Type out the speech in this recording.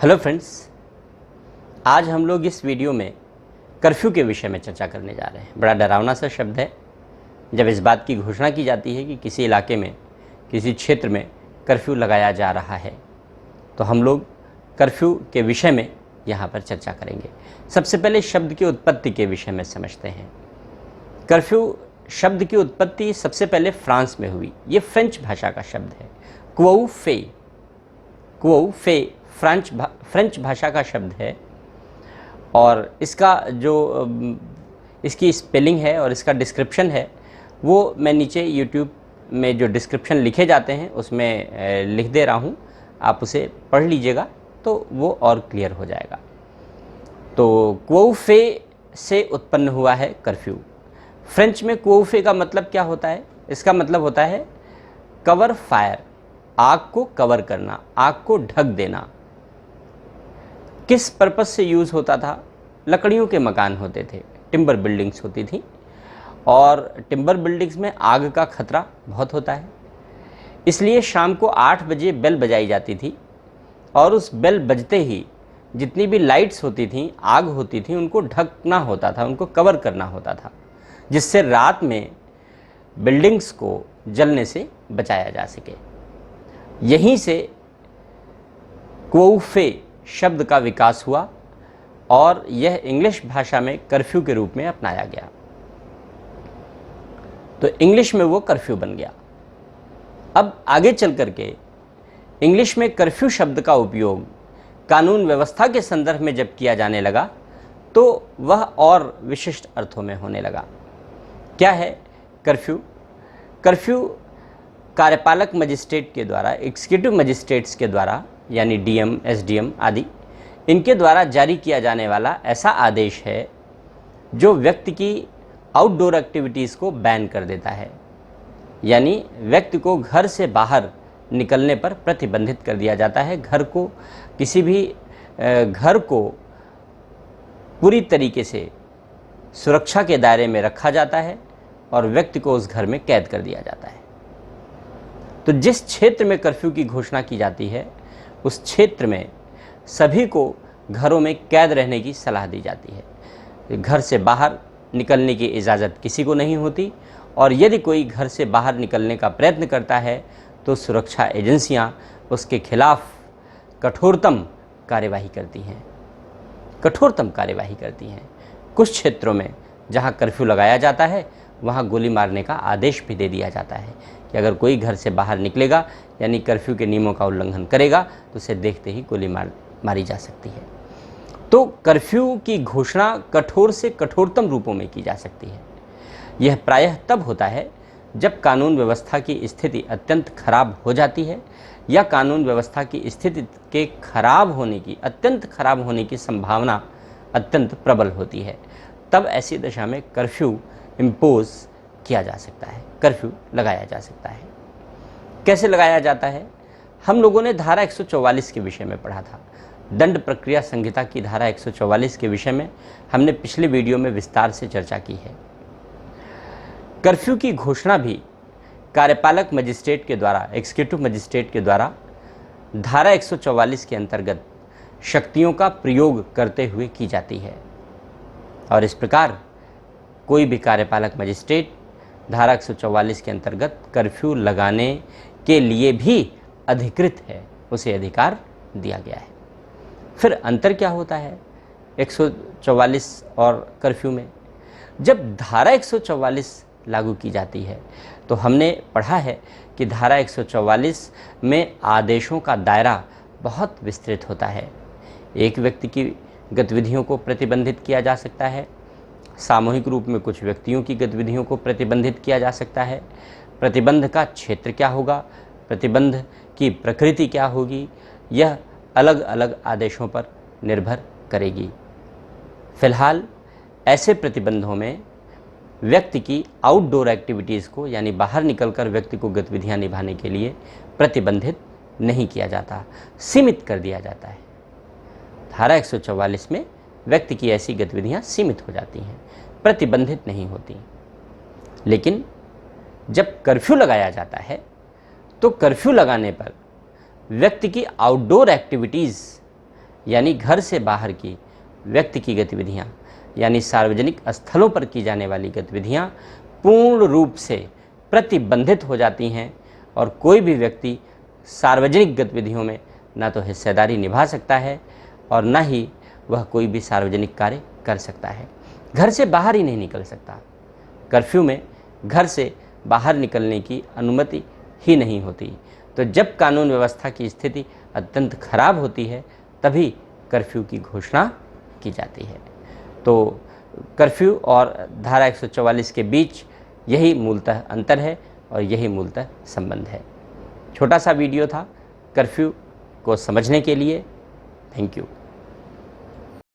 Hello friends, आज हम लोग इस वीडियो में कर्फ्यू के विषय में चर्चा करने जा रहे हैं। बड़ा डरावना सा शब्द है जब इस बात की घोषणा की जाती है कि किसी इलाके में, किसी क्षेत्र में कर्फ्यू लगाया जा रहा है। तो हम लोग कर्फ्यू के विषय में यहाँ पर चर्चा करेंगे। सबसे पहले शब्द की उत्पत्ति के विषय में समझते हैं। कर्फ्यू शब्द की उत्पत्ति सबसे पहले फ्रांस में हुई। ये फ्रेंच भाषा का शब्द है। क्वौ फे फ्रेंच भाषा का शब्द है और इसका जो इसकी स्पेलिंग है और इसका डिस्क्रिप्शन है वो मैं नीचे YouTube में जो डिस्क्रिप्शन लिखे जाते हैं उसमें लिख दे रहा हूँ। आप उसे पढ़ लीजिएगा तो वो और क्लियर हो जाएगा। तो क्वौ फे से उत्पन्न हुआ है कर्फ्यू। फ्रेंच में क्वौ फे का मतलब क्या होता है? इसका मतलब होता है कवर फायर, आग को कवर करना, आग को ढक देना। किस पर्पस से यूज़ होता था? लकड़ियों के मकान होते थे, टिम्बर बिल्डिंग्स होती थी और टिम्बर बिल्डिंग्स में आग का खतरा बहुत होता है। इसलिए शाम को 8 बजे बेल बजाई जाती थी और उस बेल बजते ही जितनी भी लाइट्स होती थी, आग होती थी, उनको ढकना होता था, उनको कवर करना होता था, जिससे रात में बिल्डिंग्स को जलने से बचाया जा सके। यहीं से क्वौ फे शब्द का विकास हुआ और यह इंग्लिश भाषा में कर्फ्यू के रूप में अपनाया गया। तो इंग्लिश में वो कर्फ्यू बन गया। अब आगे चल करके इंग्लिश में कर्फ्यू शब्द का उपयोग कानून व्यवस्था के संदर्भ में जब किया जाने लगा तो वह और विशिष्ट अर्थों में होने लगा। क्या है कर्फ्यू? कर्फ्यू कार्यपालक मजिस्ट्रेट के द्वारा, एग्जीक्यूटिव मजिस्ट्रेट्स के द्वारा, यानी डीएम, एसडीएम आदि, इनके द्वारा जारी किया जाने वाला ऐसा आदेश है जो व्यक्ति की आउटडोर एक्टिविटीज़ को बैन कर देता है। यानी व्यक्ति को घर से बाहर निकलने पर प्रतिबंधित कर दिया जाता है। किसी भी घर को पूरी तरीके से सुरक्षा के दायरे में रखा जाता है और व्यक्ति को उस घर में कैद कर दिया जाता है। तो जिस क्षेत्र में कर्फ्यू की घोषणा की जाती है उस क्षेत्र में सभी को घरों में कैद रहने की सलाह दी जाती है। घर से बाहर निकलने की इजाज़त किसी को नहीं होती और यदि कोई घर से बाहर निकलने का प्रयत्न करता है तो सुरक्षा एजेंसियां उसके खिलाफ कठोरतम कार्यवाही करती हैं। कुछ क्षेत्रों में जहां कर्फ्यू लगाया जाता है वहां गोली मारने का आदेश भी दे दिया जाता है कि अगर कोई घर से बाहर निकलेगा यानी कर्फ्यू के नियमों का उल्लंघन करेगा तो उसे देखते ही गोली मारी जा सकती है। तो कर्फ्यू की घोषणा कठोर से कठोरतम रूपों में की जा सकती है। यह प्रायः तब होता है जब कानून व्यवस्था की स्थिति अत्यंत खराब हो जाती है या कानून व्यवस्था की स्थिति के अत्यंत खराब होने की संभावना अत्यंत प्रबल होती है। तब ऐसी दशा में कर्फ्यू इम्पोज किया जा सकता है, कर्फ्यू लगाया जा सकता है। कैसे लगाया जाता है? हम लोगों ने धारा 144 के विषय में पढ़ा था। दंड प्रक्रिया संहिता की धारा 144 के विषय में हमने पिछले वीडियो में विस्तार से चर्चा की है। कर्फ्यू की घोषणा भी कार्यपालक मजिस्ट्रेट के द्वारा, एग्जीक्यूटिव मजिस्ट्रेट के द्वारा धारा 144 के अंतर्गत शक्तियों का प्रयोग करते हुए की जाती है और इस प्रकार कोई भी कार्यपालक मजिस्ट्रेट धारा 144 के अंतर्गत कर्फ्यू लगाने के लिए भी अधिकृत है, उसे अधिकार दिया गया है। फिर अंतर क्या होता है 144 और कर्फ्यू में? जब धारा 144 लागू की जाती है तो हमने पढ़ा है कि धारा 144 में आदेशों का दायरा बहुत विस्तृत होता है। एक व्यक्ति की गतिविधियों को प्रतिबंधित किया जा सकता है, सामूहिक रूप में कुछ व्यक्तियों की गतिविधियों को प्रतिबंधित किया जा सकता है। प्रतिबंध का क्षेत्र क्या होगा, प्रतिबंध की प्रकृति क्या होगी, यह अलग अलग आदेशों पर निर्भर करेगी। फिलहाल ऐसे प्रतिबंधों में व्यक्ति की आउटडोर एक्टिविटीज़ को, यानी बाहर निकलकर व्यक्ति को गतिविधियां निभाने के लिए प्रतिबंधित नहीं किया जाता, सीमित कर दिया जाता है। धारा 144 में व्यक्ति की ऐसी गतिविधियां सीमित हो जाती हैं, प्रतिबंधित नहीं होती। लेकिन जब कर्फ्यू लगाया जाता है तो कर्फ्यू लगाने पर व्यक्ति की आउटडोर एक्टिविटीज़ यानी घर से बाहर की व्यक्ति की गतिविधियाँ, यानी सार्वजनिक स्थलों पर की जाने वाली गतिविधियाँ पूर्ण रूप से प्रतिबंधित हो जाती हैं और कोई भी व्यक्ति सार्वजनिक गतिविधियों में ना तो हिस्सेदारी निभा सकता है और ना ही वह कोई भी सार्वजनिक कार्य कर सकता है। घर से बाहर ही नहीं निकल सकता। कर्फ्यू में घर से बाहर निकलने की अनुमति ही नहीं होती। तो जब कानून व्यवस्था की स्थिति अत्यंत खराब होती है तभी कर्फ्यू की घोषणा की जाती है। तो कर्फ्यू और धारा 144 के बीच यही मूलतः अंतर है और यही मूलतः संबंध है। छोटा सा वीडियो था कर्फ्यू को समझने के लिए। Thank you.